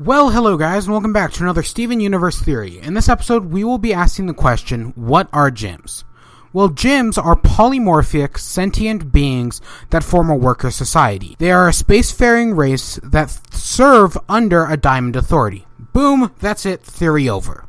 Well, hello guys, and welcome back to another Steven Universe Theory. In this episode, we will be asking the question, what are gems? Well, gems are polymorphic, sentient beings that form a worker society. They are a spacefaring race that serve under a diamond authority. Boom, that's it, theory over.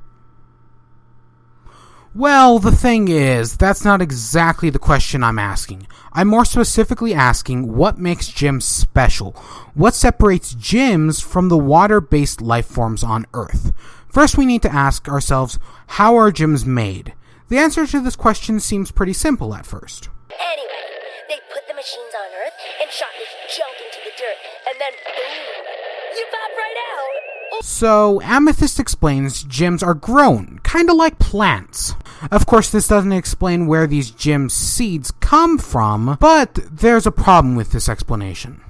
Well, the thing is, that's not exactly the question I'm asking. I'm more specifically asking what makes gems special. What separates gems from the water-based life forms on Earth? First, we need to ask ourselves, how are gems made? The answer to this question seems pretty simple at first. Anyway, they put the machines on Earth and shot this junk into the dirt, and then boom, you pop right out. So, Amethyst explains gems are grown, kinda like plants. Of course, this doesn't explain where these gem seeds come from, but there's a problem with this explanation.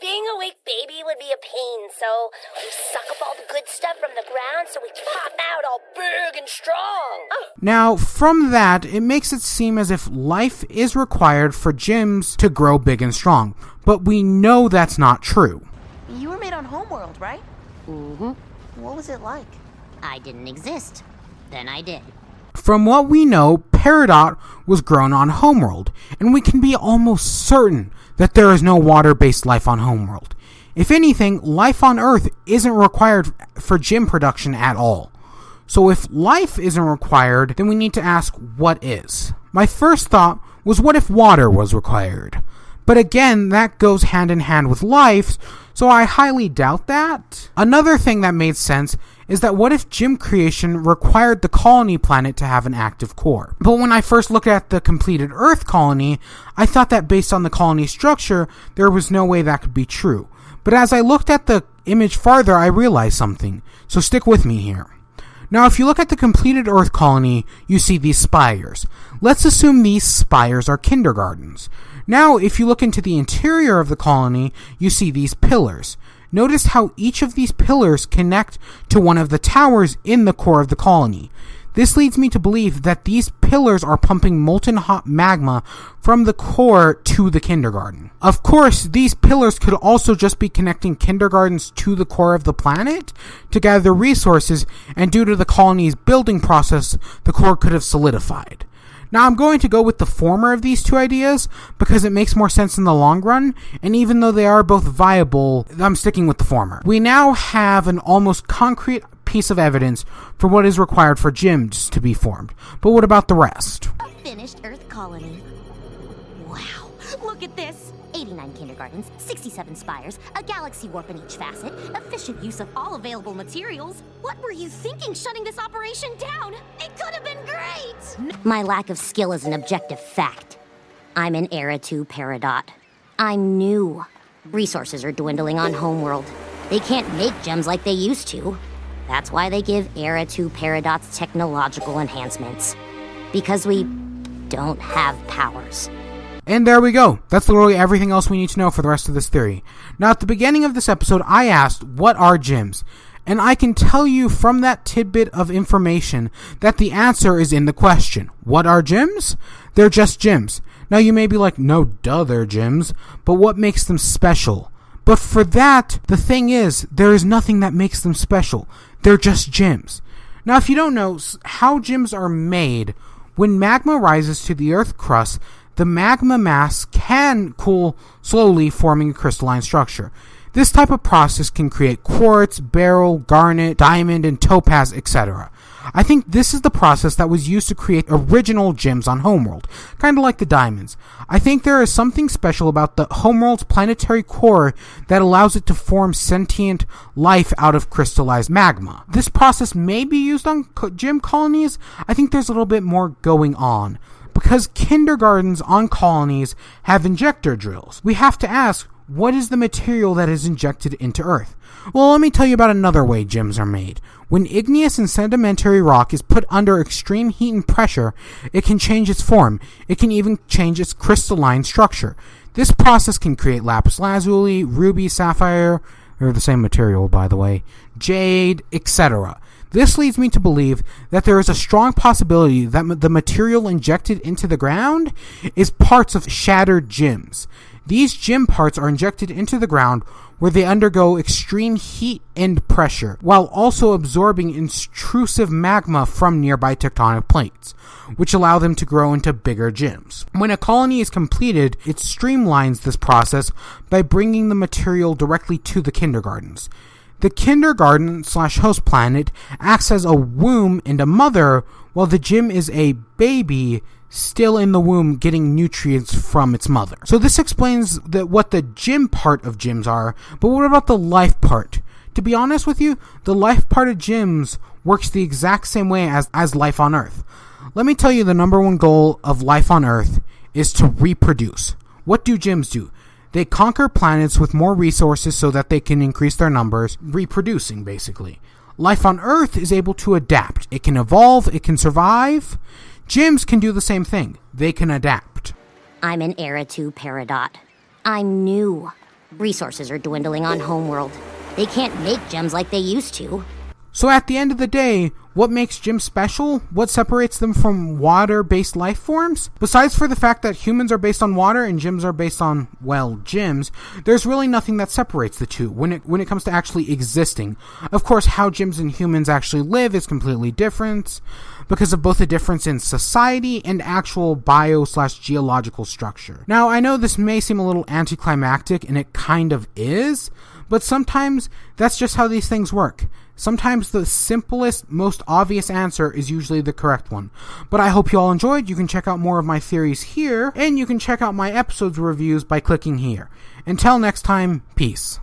Being a weak baby would be a pain, so we suck up all the good stuff from the ground so we pop out all big and strong. Now, from that, it makes it seem as if life is required for gems to grow big and strong, but we know that's not true. You were made on Homeworld, right? Mm-hmm. What was it like? I didn't exist. Then I did. From what we know, Peridot was grown on Homeworld, and we can be almost certain that there is no water-based life on Homeworld. If anything, life on Earth isn't required for gem production at all. So if life isn't required, then we need to ask what is. My first thought was, what if water was required? But again, that goes hand in hand with life, so I highly doubt that. Another thing that made sense is that what if gem creation required the colony planet to have an active core? But when I first looked at the completed Earth colony, I thought that based on the colony structure, there was no way that could be true. But as I looked at the image farther, I realized something, so stick with me here. Now, if you look at the completed Earth colony, you see these spires. Let's assume these spires are kindergartens. Now, if you look into the interior of the colony, you see these pillars. Notice how each of these pillars connect to one of the towers in the core of the colony. This leads me to believe that these pillars are pumping molten hot magma from the core to the kindergarten. Of course, these pillars could also just be connecting kindergartens to the core of the planet to gather resources, and due to the colony's building process, the core could have solidified. Now, I'm going to go with the former of these two ideas because it makes more sense in the long run, and even though they are both viable, I'm sticking with the former. We now have an almost concrete piece of evidence for what is required for gems to be formed. But what about the rest? A finished Earth colony. Wow, look at this. 89 kindergartens, 67 spires, a galaxy warp in each facet, efficient use of all available materials. What were you thinking shutting this operation down? It could have been great! My lack of skill is an objective fact. I'm an Era 2 Peridot. I'm new. Resources are dwindling on Homeworld. They can't make gems like they used to. That's why they give Era 2 Peridots technological enhancements. Because we don't have powers. And there we go. That's literally everything else we need to know for the rest of this theory. Now, at the beginning of this episode, I asked, what are gems? And I can tell you from that tidbit of information that the answer is in the question. What are gems? They're just gems. Now, you may be like, no, duh, they're gems. But what makes them special? But for that, the thing is, there is nothing that makes them special. They're just gems. Now, if you don't know how gems are made, when magma rises to the Earth crust, the magma mass can cool slowly, forming a crystalline structure. This type of process can create quartz, beryl, garnet, diamond, and topaz, etc. I think this is the process that was used to create original gems on Homeworld, kind of like the diamonds. I think there is something special about the Homeworld's planetary core that allows it to form sentient life out of crystallized magma. This process may be used on gem colonies. I think there's a little bit more going on. Because kindergartens on colonies have injector drills, we have to ask, what is the material that is injected into Earth? Well, let me tell you about another way gems are made. When igneous and sedimentary rock is put under extreme heat and pressure, it can change its form. It can even change its crystalline structure. This process can create lapis lazuli, ruby, sapphire, they're the same material, by the way, jade, etc. This leads me to believe that there is a strong possibility that the material injected into the ground is parts of shattered gems. These gem parts are injected into the ground where they undergo extreme heat and pressure, while also absorbing intrusive magma from nearby tectonic plates, which allow them to grow into bigger gyms. When a colony is completed, it streamlines this process by bringing the material directly to the kindergartens. The kindergarten/host planet acts as a womb and a mother, while the gym is a baby still in the womb getting nutrients from its mother. So this explains what the gym part of gyms are, but what about the life part? To be honest with you, the life part of gyms works the exact same way as life on Earth. Let me tell you, the number one goal of life on Earth is to reproduce. What do gyms do? They conquer planets with more resources so that they can increase their numbers, reproducing basically. Life on Earth is able to adapt. It can evolve, it can survive. Gyms can do the same thing. They can adapt. I'm an Era 2 Peridot. I'm new. Resources are dwindling on Homeworld. They can't make gems like they used to. So at the end of the day, what makes gyms special? What separates them from water-based life forms? Besides for the fact that humans are based on water and gyms are based on, well, gyms, there's really nothing that separates the two when it comes to actually existing. Of course, how gyms and humans actually live is completely different because of both a difference in society and actual bio/geological structure. Now, I know this may seem a little anticlimactic, and it kind of is, but sometimes that's just how these things work. Sometimes the simplest, most obvious answer is usually the correct one. But I hope you all enjoyed. You can check out more of my theories here, and you can check out my episodes reviews by clicking here. Until next time, peace.